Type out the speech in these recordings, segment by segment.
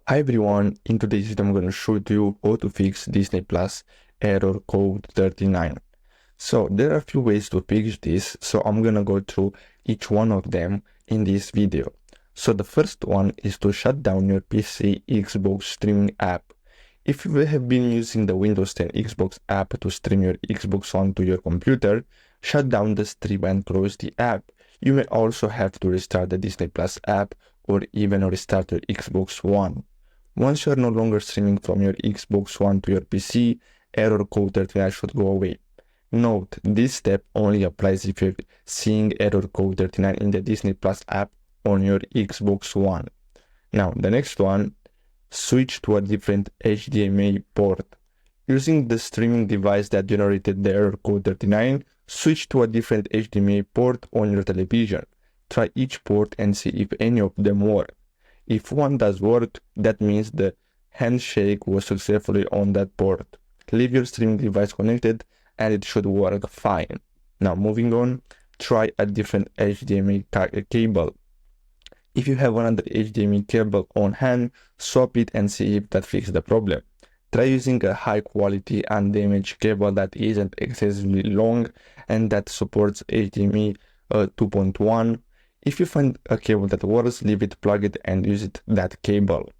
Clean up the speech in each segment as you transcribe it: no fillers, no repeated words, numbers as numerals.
Hi everyone, in today's video I'm going to show you how to fix Disney Plus error code 39. So there are a few ways to fix this, so I'm going to go through each one of them in this video. So the first one is to shut down your PC Xbox streaming app. If you have been using the Windows 10 Xbox app to stream your Xbox One to your computer, shut down the stream and close the app. You may also have to restart the Disney Plus app or even restart your Xbox One. Once you are no longer streaming from your Xbox One to your PC, error code 39 should go away. Note, this step only applies if you're seeing error code 39 in the Disney Plus app on your Xbox One. Now, the next one, switch to a different HDMI port. Using the streaming device that generated the error code 39, switch to a different HDMI port on your television. Try each port and see if any of them work. If one does work, that means the handshake was successfully on that port. Leave your streaming device connected and it should work fine. Now moving on, try a different HDMI cable. If you have another HDMI cable on hand, swap it and see if that fixes the problem. Try using a high quality undamaged cable that isn't excessively long and that supports HDMI 2.1. If you find a cable that works, leave it plugged and use that cable.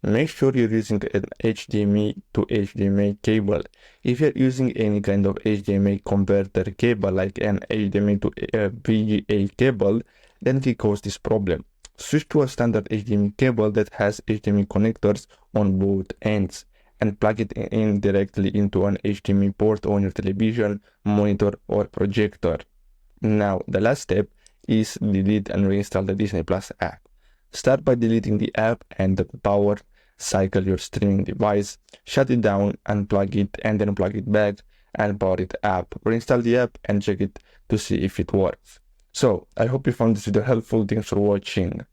Make sure you're using an HDMI to HDMI cable. If you're using any kind of HDMI converter cable like an HDMI to VGA cable, then it will cause this problem. Switch to a standard HDMI cable that has HDMI connectors on both ends and plug it in directly into an HDMI port on your television, monitor or projector. Now, the last step is delete and reinstall the Disney Plus app. Start by deleting the app and power cycle your streaming device, shut it down, unplug it, and then plug it back and power it up. Reinstall the app and check it to see if it works. So, I hope you found this video helpful. Thanks for watching.